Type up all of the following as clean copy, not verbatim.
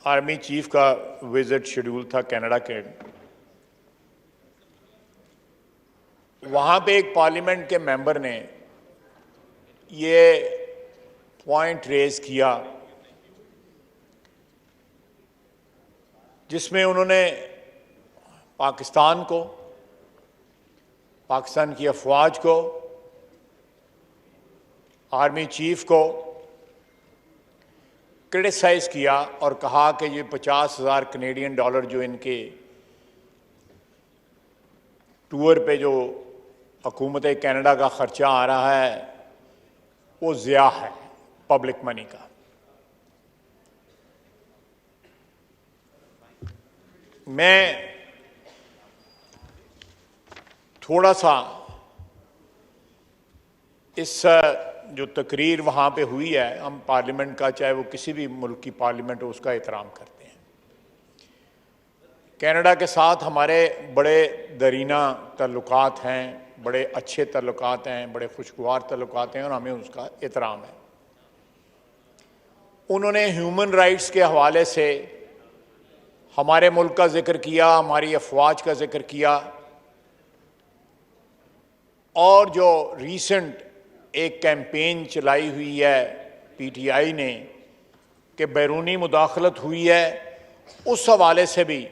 Army chief का visit schedule था Canada के। वहाँ पे एक पार्लियामेंट के मेंबर ने ये पॉइंट रेज किया जिसमें उन्होंने पाकिस्तान को, पाकिस्तान की अफवाज को, आर्मी चीफ को क्रिटिसाइज किया और कहा कि ये 50,000 कनेडियन डॉलर जो इनके टूर पे जो हुकूमत कनाडा का खर्चा आ रहा है वो ज़िया है पब्लिक मनी का। मैं थोड़ा सा इस जो तकरीर वहाँ पे हुई है, हम पार्लियामेंट का, चाहे वो किसी भी मुल्क की पार्लियामेंट हो, उसका एहतराम करते हैं। कनाडा के साथ हमारे बड़े दरीना ताल्लुकात हैं, बड़े अच्छे ताल्लुकात हैं, बड़े खुशगवार ताल्लुकात हैं और हमें उसका एहतराम है। उन्होंने ह्यूमन राइट्स के हवाले से हमारे मुल्क का जिक्र किया, हमारी अफवाज का जिक्र किया और जो रीसेंट एक कैंपेन चलाई हुई है पीटीआई ने कि बैरूनी मुदाखलत हुई है, उस हवाले से भी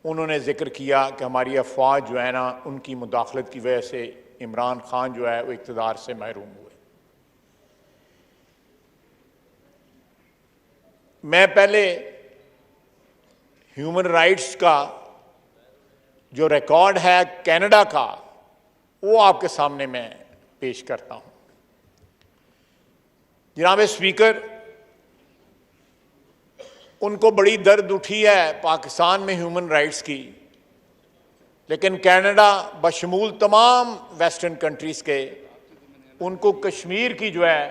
उन्होंने जिक्र किया कि हमारी अफवाज जो है ना, उनकी मुदाखलत की वजह से इमरान खान जो है वो इक़्तिदार से महरूम हुए। मैं पहले ह्यूमन राइट्स का जो रिकॉर्ड है कनाडा का वो आपके सामने मैं पेश करता हूं। जनाब स्पीकर, उनको बड़ी दर्द उठी है पाकिस्तान में ह्यूमन राइट्स की, लेकिन कनाडा बशमूल तमाम वेस्टर्न कंट्रीज के, उनको कश्मीर की जो है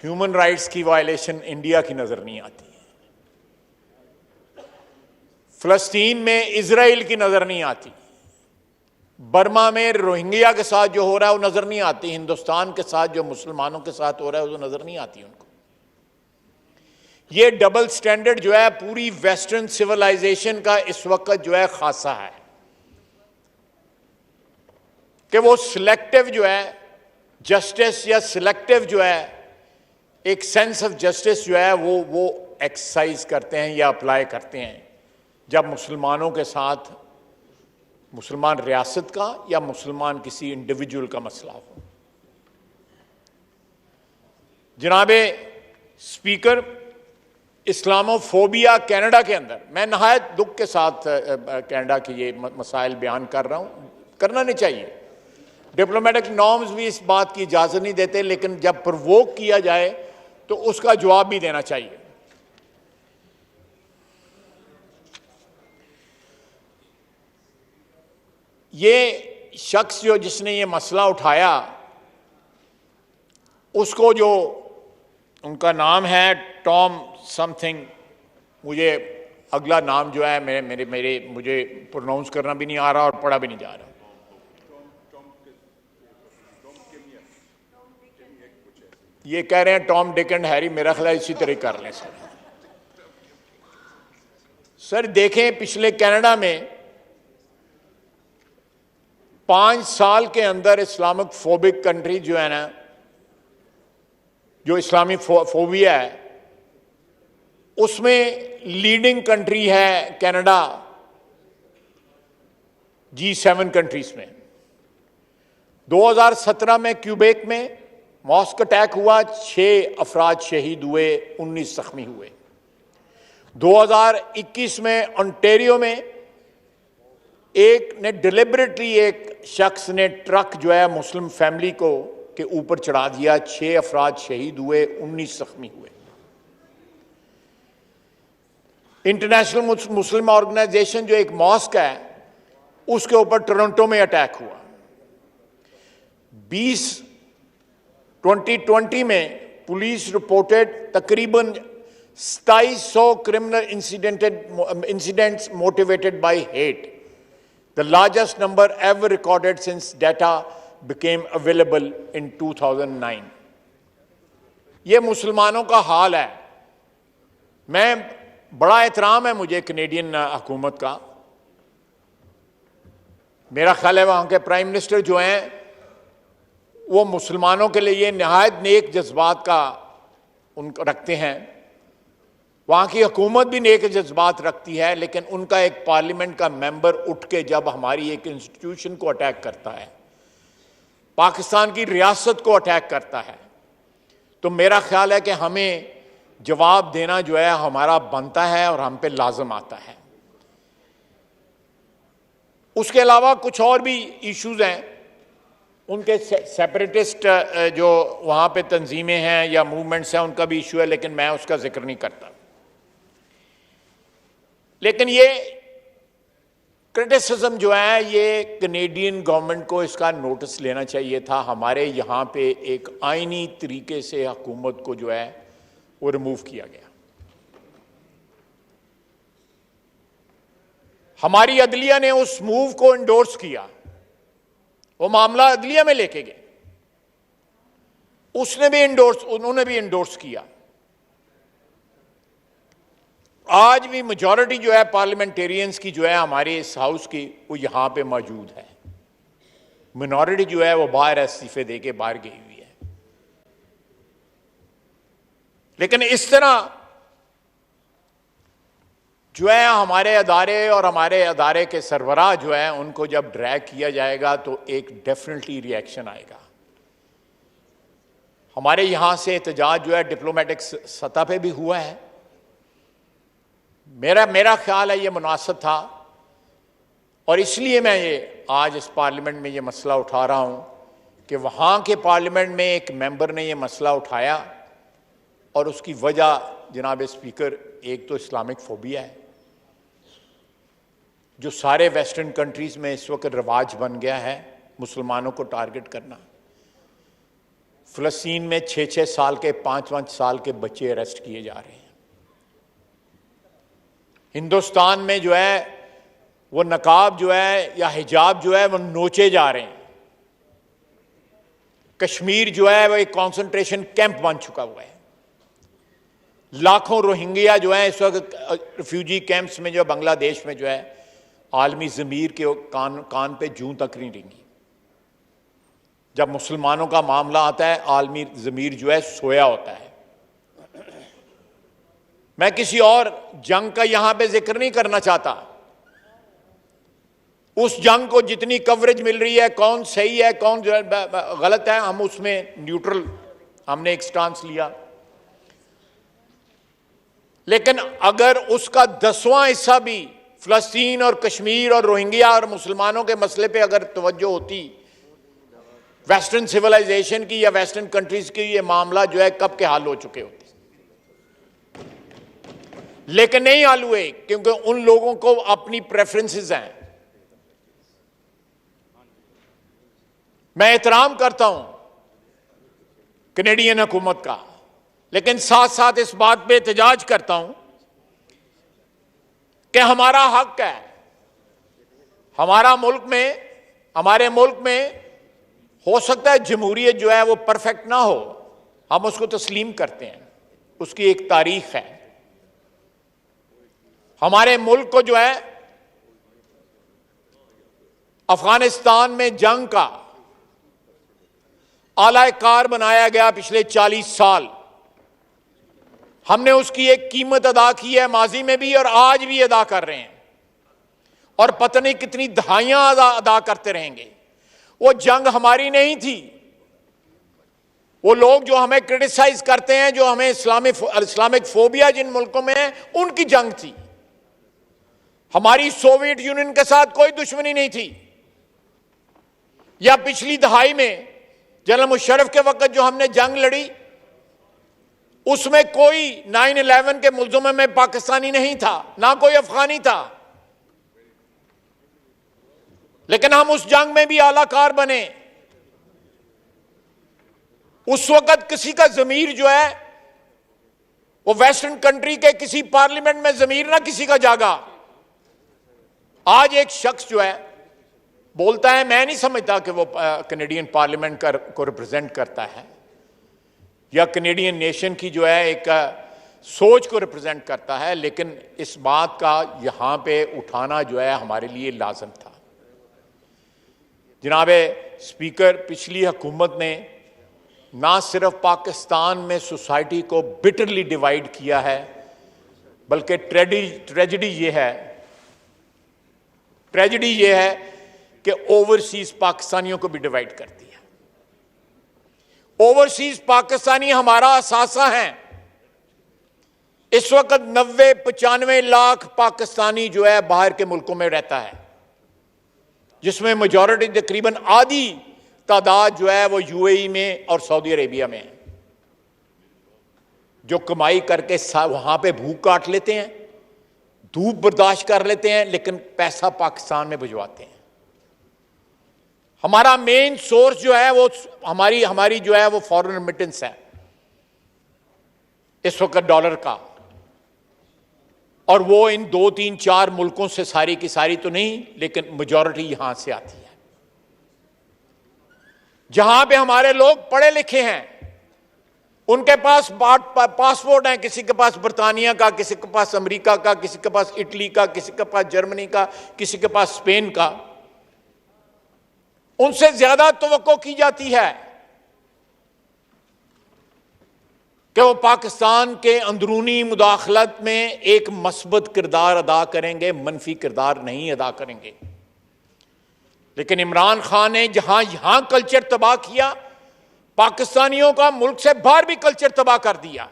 ह्यूमन राइट्स की वायलेशन इंडिया की नजर नहीं आती है, फिलिस्तीन में इजराइल की नजर नहीं आती, बर्मा में रोहिंग्या के साथ जो हो रहा है वो नजर नहीं आती, हिंदुस्तान के साथ जो मुसलमानों के साथ हो रहा है वो नजर नहीं आती उनको। ये डबल स्टैंडर्ड जो है पूरी वेस्टर्न सिविलाइजेशन का इस वक्त जो है खासा है कि वो सिलेक्टिव जो है जस्टिस या सिलेक्टिव जो है एक सेंस ऑफ जस्टिस जो है वो एक्सरसाइज करते हैं या अप्लाई करते हैं जब मुसलमानों के साथ, मुसलमान रियासत का या मुसलमान किसी इंडिविजुअल का मसला हो। जनाबे स्पीकर, इस्लामोफोबिया कनाडा के अंदर, मैं नहायत दुख के साथ कनाडा के ये मसाइल बयान कर रहा हूं, करना नहीं चाहिए, डिप्लोमेटिक नॉर्म्स भी इस बात की इजाजत नहीं देते, लेकिन जब प्रोवोक किया जाए तो उसका जवाब भी देना चाहिए। ये शख्स जो जिसने ये मसला उठाया, उसको जो उनका नाम है टॉम समथिंग, मुझे अगला नाम जो है मेरे मुझे प्रोनाउंस करना भी नहीं आ रहा और पढ़ा भी नहीं जा रहा। ये कह रहे हैं टॉम डिक एंड हैरी, मेरा ख्याल इसी तरह कर लें सर। देखें, पिछले कनाडा में 5 साल के अंदर इस्लामिक फोबिक कंट्री जो है ना, जो इस्लामी फोबिया है, उसमें लीडिंग कंट्री है कनाडा G7 कंट्रीज में। 2017 में क्यूबेक में मॉस्क अटैक हुआ, 6 अफराद शहीद हुए, 19 जख्मी हुए। 2021 में ओंटारियो में एक ने डिलिबरेटली, एक शख्स ने ट्रक जो है मुस्लिम फैमिली को के ऊपर चढ़ा दिया, 6 अफराद शहीद हुए, 19 जख्मी हुए। इंटरनेशनल मुस्लिम ऑर्गेनाइजेशन जो एक मॉस्क है, उसके ऊपर टोरंटो में अटैक हुआ। 2020 में पुलिस रिपोर्टेड तकरीबन 2700 criminal incidents motivated by hate, the largest number ever recorded since data became available in 2009. ये मुसलमानों का हाल है मैं बड़ा एहतराम है मुझे कनेडियन हुकूमत का। मेरा ख्याल है वहाँ के प्राइम मिनिस्टर जो हैं वो मुसलमानों के लिए नहायत नेक जज्बात का उनको रखते हैं। वहाँ की हुकूमत भी नेक जज्बात रखती है, लेकिन उनका एक पार्लियामेंट का मेंबर उठ के जब हमारी एक इंस्टीट्यूशन को अटैक करता है, पाकिस्तान की रियासत को अटैक करता है, तो मेरा ख्याल है कि हमें जवाब देना जो है हमारा बनता है और हम पे लाजम आता है। उसके अलावा कुछ और भी इश्यूज हैं, उनके सेपरेटिस्ट जो वहाँ पे तंजीमें हैं या मूवमेंट्स हैं उनका भी इशू है, लेकिन मैं उसका जिक्र नहीं करता। लेकिन ये क्रिटिसिज्म जो है ये कनेडियन गवर्नमेंट को इसका नोटिस लेना चाहिए था। हमारे यहाँ पे एक आईनी तरीके से हुकूमत को जो है वो रिमूव किया गया। हमारी अदलिया ने उस मूव को इंडोर्स किया, वो मामला अदलिया में लेके गए, उन्होंने भी इंडोर्स किया। आज भी मेजॉरिटी जो है पार्लियामेंटेरियंस की जो है हमारे इस हाउस की वो यहां पे मौजूद है। मिनॉरिटी जो है वो बाहर इस्तीफे देके बाहर गई हुई है। लेकिन इस तरह जो है हमारे अदारे और हमारे अदारे के सरबराह जो है उनको जब ड्रैग किया जाएगा तो एक डेफिनेटली रिएक्शन आएगा। हमारे यहां से एहतजाज जो है डिप्लोमेटिक सतह पे भी हुआ है। मेरा ख्याल है ये मुनासिब था और इसलिए मैं ये आज इस पार्लियामेंट में ये मसला उठा रहा हूं कि वहां के पार्लियामेंट में एक मेंबर ने ये मसला उठाया और उसकी वजह जनाब स्पीकर एक तो इस्लामिक फोबिया है जो सारे वेस्टर्न कंट्रीज में इस वक्त रिवाज बन गया है, मुसलमानों को टारगेट करना। फ़लस्तीन में 6-6 साल के 5-5 साल के बच्चे अरेस्ट किए जा रहे हैं। हिंदुस्तान में जो है वो नकाब जो है या हिजाब जो है वो नोचे जा रहे हैं। कश्मीर जो है वो एक कंसंट्रेशन कैंप बन चुका हुआ है। लाखों रोहिंग्या जो है इस वक्त रिफ्यूजी कैंप्स में जो बांग्लादेश में जो है आलमी ज़मीर के कान पे जूं तक नहीं रेंगी। जब मुसलमानों का मामला आता है आलमी ज़मीर जो है सोया होता है। मैं किसी और जंग का यहां पे जिक्र नहीं करना चाहता। उस जंग को जितनी कवरेज मिल रही है, कौन सही है कौन गलत है, हम उसमें न्यूट्रल हमने एक स्टांस लिया। लेकिन अगर उसका 10वां हिस्सा भी फ़लस्तीन और कश्मीर और रोहिंग्या और मुसलमानों के मसले पे अगर तवज्जो होती वेस्टर्न सिविलाइजेशन की या वेस्टर्न कंट्रीज की, ये मामला जो है कब के हाल हो चुके होते। लेकिन नहीं हाल हुए क्योंकि उन लोगों को अपनी प्रेफरेंसेस हैं। मैं एहतराम करता हूं कनेडियन हुकूमत का, लेकिन साथ साथ इस बात पे एहतजाज करता हूं कि हमारा हक है। हमारे मुल्क में हो सकता है जमहूरियत जो है वो परफेक्ट ना हो, हम उसको तस्लीम करते हैं, उसकी एक तारीख है। हमारे मुल्क को जो है अफगानिस्तान में जंग का आला कार बनाया गया पिछले 40 साल। हमने उसकी एक कीमत अदा की है माजी में भी और आज भी अदा कर रहे हैं और पता नहीं कितनी दहाइयां अदा करते रहेंगे। वो जंग हमारी नहीं थी। वो लोग जो हमें क्रिटिसाइज करते हैं, जो हमें इस्लामिक फोबिया जिन मुल्कों में है, उनकी जंग थी। हमारी सोवियत यूनियन के साथ कोई दुश्मनी नहीं थी। या पिछली दहाई में जनरल मुशर्रफ के वक्त जो हमने जंग लड़ी उसमें कोई 9/11 के मुल्ज़िम में पाकिस्तानी नहीं था, ना कोई अफगानी था। लेकिन हम उस जंग में भी आलाकार बने। उस वक्त किसी का ज़मीर जो है वो वेस्टर्न कंट्री के किसी पार्लियामेंट में ज़मीर ना किसी का जागा। आज एक शख्स जो है बोलता है, मैं नहीं समझता कि वो कनेडियन पार्लियामेंट को रिप्रेजेंट करता है या कनेडियन नेशन की जो है एक सोच को रिप्रेजेंट करता है, लेकिन इस बात का यहां पे उठाना जो है हमारे लिए लाजम था। जनाब स्पीकर, पिछली हुकूमत ने ना सिर्फ पाकिस्तान में सोसाइटी को बिटरली डिवाइड किया है, बल्कि ट्रेजेडी ये है कि ओवरसीज पाकिस्तानियों को भी डिवाइड कर दिया। ओवरसीज पाकिस्तानी हमारा असासा है। इस वक्त 90-95 लाख पाकिस्तानी जो है बाहर के मुल्कों में रहता है, जिसमें मेजॉरिटी तकरीबन आधी तादाद जो है वो यूएई में और सऊदी अरेबिया में है, जो कमाई करके वहां पे भूख काट लेते हैं, धूप बर्दाश्त कर लेते हैं, लेकिन पैसा पाकिस्तान में भिजवाते हैं। हमारा मेन सोर्स जो है वो हमारी जो है वो फॉरेन रेमिटेंस है इस वक्त डॉलर का, और वो इन 2-3-4 मुल्कों से सारी की सारी तो नहीं, लेकिन मेजॉरिटी यहां से आती है। जहां पे हमारे लोग पढ़े लिखे हैं, उनके पास पासपोर्ट है, किसी के पास बर्तानिया का, किसी के पास अमेरिका का, किसी के पास इटली का, किसी के पास जर्मनी का, किसी के पास स्पेन का। उनसे ज्यादा तवक्को की जाती है कि वो पाकिस्तान के अंदरूनी मुदाखलत में एक मस्बत किरदार अदा करेंगे, मनफी किरदार नहीं अदा करेंगे। लेकिन इमरान खान ने जहां यहां कल्चर तबाह किया, पाकिस्तानियों का मुल्क से बाहर भी कल्चर तबाह कर दिया।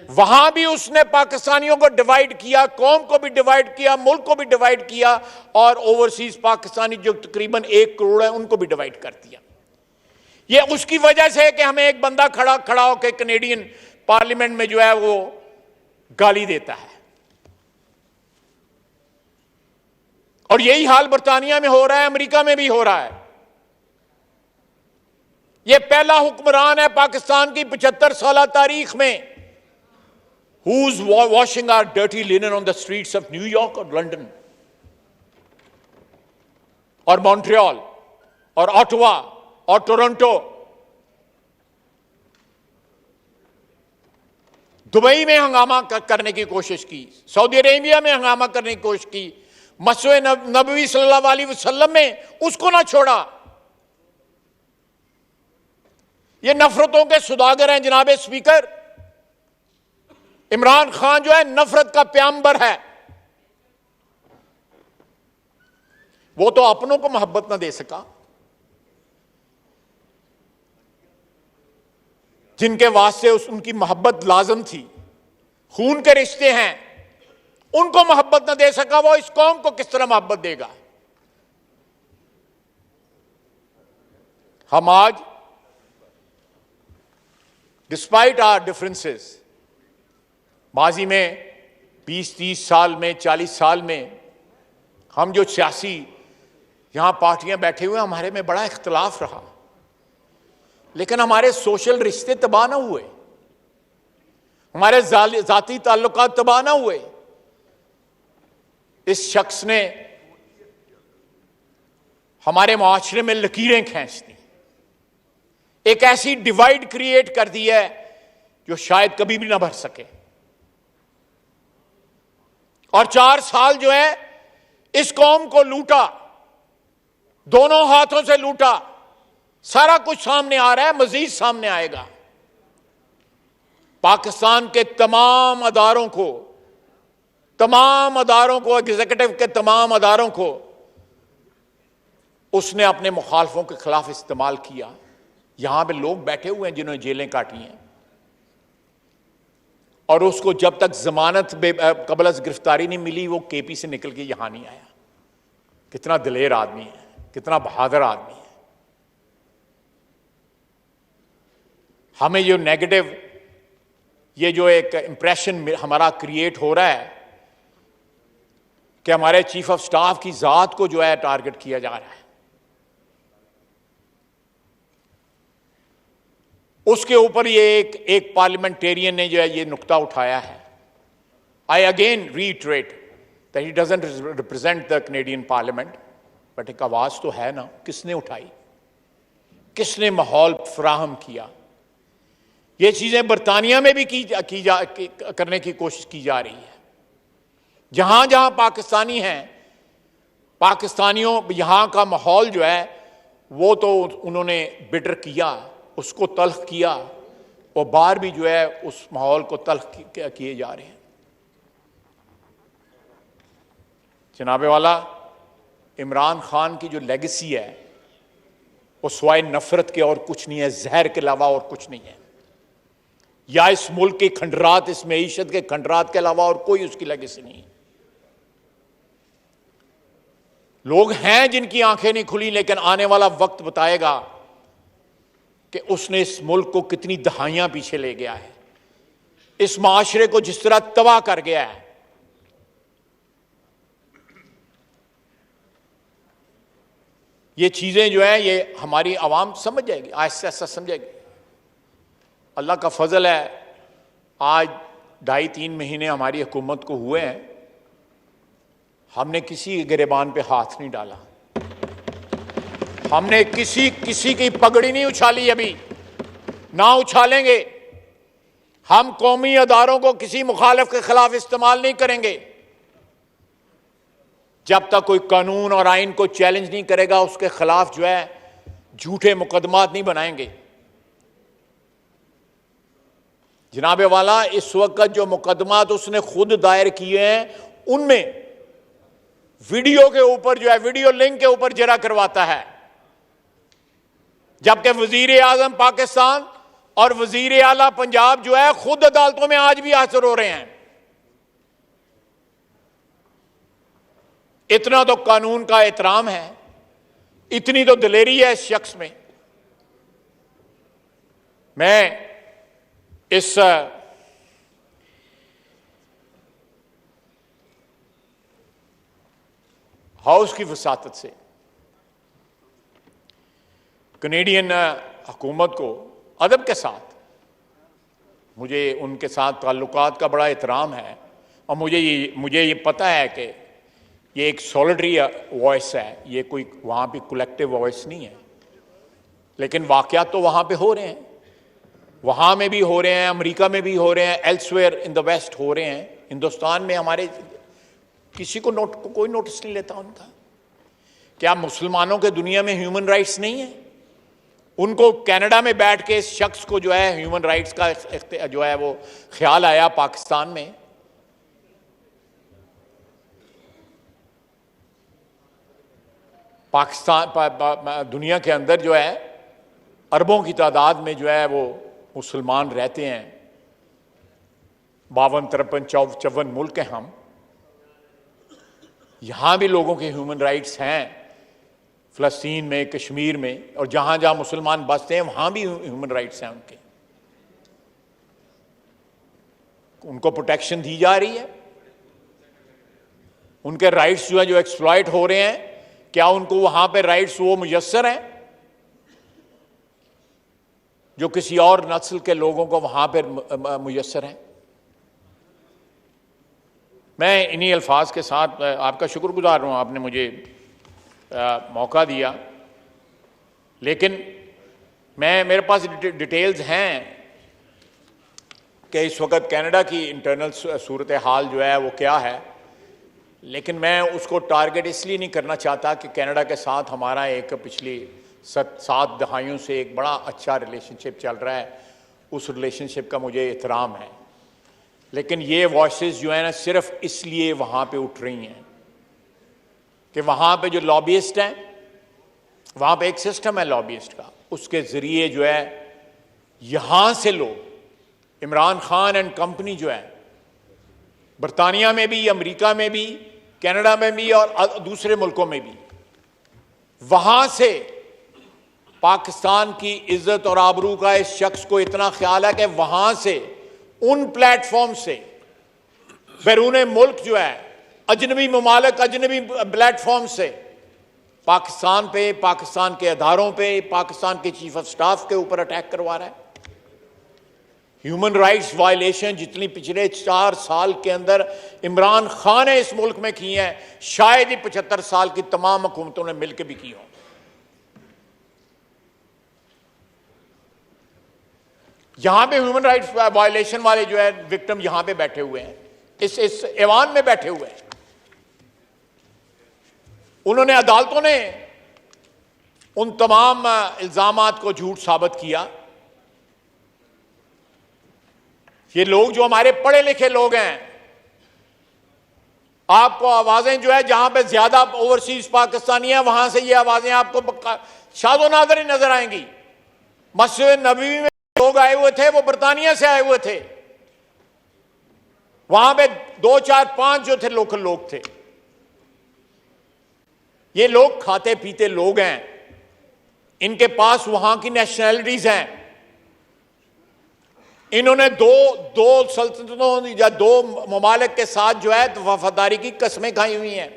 वहां भी उसने पाकिस्तानियों को डिवाइड किया, कौम को भी डिवाइड किया, मुल्क को भी डिवाइड किया, और ओवरसीज पाकिस्तानी जो तकरीबन 1 करोड़ है उनको भी डिवाइड कर दिया। यह उसकी वजह से है कि हमें एक बंदा खड़ा होकर कैनेडियन पार्लियामेंट में जो है वो गाली देता है, और यही हाल बर्तानिया में हो रहा है, अमेरिका में भी हो रहा है। यह पहला हुक्मरान है पाकिस्तान की 75 साल तारीख में who's washing our dirty linen on the streets of New York or London or Montreal or Ottawa or Toronto। Dubai में हंगामा करने की कोशिश की, सऊदी अरेबिया में हंगामा करने की कोशिश की, मस्जिद नबवी सल्लल्लाहु अलैहि वसल्लम में उसको ना छोड़ा। ये नफरतों के सुदागर हैं जनाब स्पीकर। इमरान खान जो है नफरत का प्याम्बर है। वो तो अपनों को मोहब्बत ना दे सका, जिनके वास्ते उनकी मोहब्बत लाजम थी, खून के रिश्ते हैं, उनको मोहब्बत ना दे सका, वो इस कौम को किस तरह मोहब्बत देगा। हम आज डिस्पाइट आवर डिफरेंसेस, माजी में 20-30 साल में, 40 साल में हम जो सियासी यहां पार्टियां बैठे हुए, हमारे में बड़ा इख्तलाफ रहा, लेकिन हमारे सोशल रिश्ते तबाह ना हुए, हमारे जाती ताल्लुकात तबाह ना हुए। इस शख्स ने हमारे मुआशरे में लकीरें खींच दी, एक ऐसी डिवाइड क्रिएट कर दी है जो शायद कभी भी ना भर सके। और 4 साल जो है इस कौम को लूटा, दोनों हाथों से लूटा। सारा कुछ सामने आ रहा है, मजीद सामने आएगा। पाकिस्तान के तमाम अदारों को, एग्जीक्यूटिव के तमाम अदारों को उसने अपने मुखालफों के खिलाफ इस्तेमाल किया। यहां पे लोग बैठे हुए हैं जिन्होंने जेलें काटी हैं, और उसको जब तक जमानत कबल अज़ गिरफ्तारी नहीं मिली, वो केपी से निकल के यहां नहीं आया। कितना दिलेर आदमी है, कितना बहादुर आदमी है। हमें जो नेगेटिव, ये जो एक इंप्रेशन हमारा क्रिएट हो रहा है कि हमारे चीफ ऑफ स्टाफ की जात को जो है टारगेट किया जा रहा है, उसके ऊपर ये एक पार्लियामेंटेरियन ने जो है ये नुक्ता उठाया है। I again reiterate that he doesn't represent the Canadian parliament, but एक आवाज तो है ना, किसने उठाई, किसने माहौल फराहम किया। ये चीजें बरतानिया में भी करने की कोशिश की जा रही है। जहां जहां पाकिस्तानी हैं, पाकिस्तानियों यहां का माहौल जो है वो तो उन्होंने बिटर किया, उसको तल्ख किया, और बाहर भी जो है उस माहौल को तल्ख किए जा रहे हैं। जनाबे वाला, इमरान खान की जो लेगेसी है वो स्वाय नफरत के और कुछ नहीं है, जहर के अलावा और कुछ नहीं है। या इस मुल्क के खंडरात, इस मईशत के खंडरात के अलावा और कोई उसकी लेगेसी नहीं है। लोग हैं जिनकी आंखें नहीं खुली, लेकिन आने वाला वक्त बताएगा कि उसने इस मुल्क को कितनी दहाइयां पीछे ले गया है, इस माशरे को जिस तरह तबाह कर गया है। ये चीजें जो है ये हमारी आवाम समझ जाएगी, आहिस्ता आहिस्ता समझेगी। अल्लाह का फजल है, आज 2.5-3 महीने हमारी हुकूमत को हुए हैं, हमने किसी गिरेबान पे हाथ नहीं डाला, हमने किसी की पगड़ी नहीं उछाली, अभी ना उछालेंगे। हम कौमी अदारों को किसी मुखालिफ के खिलाफ इस्तेमाल नहीं करेंगे। जब तक कोई कानून और आइन को चैलेंज नहीं करेगा, उसके खिलाफ जो है झूठे मुकदमात नहीं बनाएंगे। जनाबे वाला, इस वक्त जो मुकदमात उसने खुद दायर किए हैं, उनमें वीडियो के ऊपर जो है, वीडियो लिंक के ऊपर जरा करवाता है, जबकि वजीर आजम पाकिस्तान और वजीर आला पंजाब जो है खुद अदालतों में आज भी हाजिर हो रहे हैं। इतना तो कानून का एहतराम है, इतनी तो दिलेरी है इस शख्स में। मैं इस हाउस की वसातत से कनेडियन हुकूमत को अदब के साथ, मुझे उनके साथ ताल्लुकात का बड़ा एहतराम है, और मुझे ये पता है कि ये एक सॉलिडरी वॉइस है, ये कोई वहाँ पे कलेक्टिव वॉइस नहीं है। लेकिन वाक़यात तो वहाँ पे हो रहे हैं, वहाँ में भी हो रहे हैं, अमेरिका में भी हो रहे हैं, एल्सवेयर इन द वेस्ट हो रहे हैं। हिंदुस्तान में हमारे किसी को कोई नोटिस नहीं लेता उनका। क्या मुसलमानों के दुनिया में ह्यूमन राइट्स नहीं है? उनको कनाडा में बैठ के इस शख्स को जो है ह्यूमन राइट्स का जो है वो ख्याल आया पाकिस्तान में। पाकिस्तान दुनिया के अंदर जो है अरबों की तादाद में जो है वो मुसलमान रहते हैं, 52, 53, 54 मुल्क हैं हम। यहां भी लोगों के ह्यूमन राइट्स हैं, फ़लस्तीन में, कश्मीर में, और जहां जहां मुसलमान बसते हैं वहां भी ह्यूमन राइट्स हैं उनके, उनको प्रोटेक्शन दी जा रही है। उनके राइट्स जो है जो एक्सप्लॉइट हो रहे हैं, क्या उनको वहां पे राइट्स वो मुयस्सर हैं जो किसी और नस्ल के लोगों को वहां पर मुयस्सर हैं? मैं इन्हीं अल्फाज के साथ आपका शुक्रगुजार हूं, आपने मुझे मौका दिया। लेकिन मेरे पास डिटेल्स हैं कि इस वक्त कनाडा की इंटरनल सूरत हाल जो है वो क्या है, लेकिन मैं उसको टारगेट इसलिए नहीं करना चाहता कि कनाडा के साथ हमारा एक पिछली 7 दहाइयों से एक बड़ा अच्छा रिलेशनशिप चल रहा है, उस रिलेशनशिप का मुझे एहतराम है। लेकिन ये वॉइसेस जो है ना सिर्फ इसलिए वहाँ पे उठ रही हैं कि वहाँ पे जो लॉबिस्ट हैं, वहाँ पे एक सिस्टम है लॉबिस्ट का, उसके ज़रिए जो है यहाँ से लोग, इमरान खान एंड कंपनी जो है बरतानिया में भी, अमेरिका में भी, कनाडा में भी और दूसरे मुल्कों में भी, वहाँ से पाकिस्तान की इज्जत और आबरू का इस शख्स को इतना ख्याल है कि वहाँ से, उन प्लेटफॉर्म से बैरून मुल्क जो है अजनबी ममालिक, अजनबी प्लेटफॉर्म से पाकिस्तान पे, पाकिस्तान के अदारों पे, पाकिस्तान के चीफ ऑफ स्टाफ के ऊपर अटैक करवा रहा है। ह्यूमन राइट्स वायलेशन जितनी पिछले 4 साल के अंदर इमरान खान ने इस मुल्क में की हैं, शायद ही 75 साल की तमाम हुकूमतों ने मिलकर भी की हों। यहां पे ह्यूमन राइट्स वायलेशन वाले जो है विक्टिम यहां पे बैठे हुए हैं, इस ऐवान में बैठे हुए हैं। उन्होंने, अदालतों ने उन तमाम इल्जामात को झूठ साबित किया। ये लोग जो हमारे पढ़े लिखे लोग हैं, आपको आवाजें जो है जहां पे ज्यादा ओवरसीज पाकिस्तानी है वहां से ये आवाजें आपको शादो नादर ही नजर आएंगी। मस्जिद नबवी में लोग आए हुए थे, वो बरतानिया से आए हुए थे, वहां पे 2, 4, 5 जो थे लोकल लोग थे। ये लोग खाते पीते लोग हैं, इनके पास वहां की नेशनैलिटीज हैं। इन्होंने दो सल्तनतों या 2 ममालिक के साथ जो है वफादारी की कस्में खाई हुई हैं।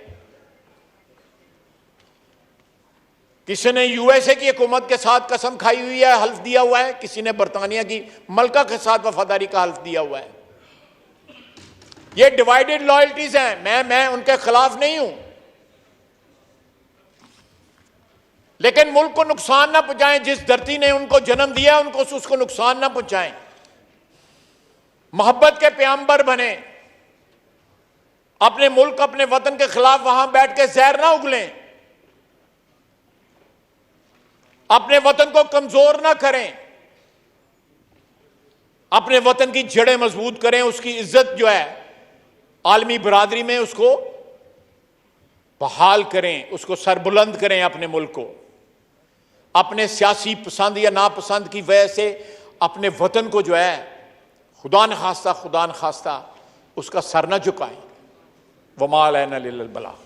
किसी ने यूएसए की हुकूमत के साथ कसम खाई हुई है, हल्फ दिया हुआ है, किसी ने बरतानिया की मलका के साथ वफादारी का हल्फ दिया हुआ है। ये डिवाइडेड लॉयल्टीज हैं। मैं उनके खिलाफ नहीं हूं, लेकिन मुल्क को नुकसान ना पहुंचाएं। जिस धरती ने उनको जन्म दिया उनको उसको नुकसान ना पहुंचाएं। मोहब्बत के प्याम्बर बने, अपने मुल्क अपने वतन के खिलाफ वहां बैठ के जहर ना उगलें, अपने वतन को कमजोर ना करें, अपने वतन की जड़ें मजबूत करें, उसकी इज्जत जो है आलमी बरादरी में उसको बहाल करें, उसको सरबुलंद करें। अपने मुल्क को अपने सियासी पसंद या नापसंद की वजह से अपने वतन को जो है खुदा न खास्ता उसका सर न झुकाएं। वमा अलैना इल्लल बलाग।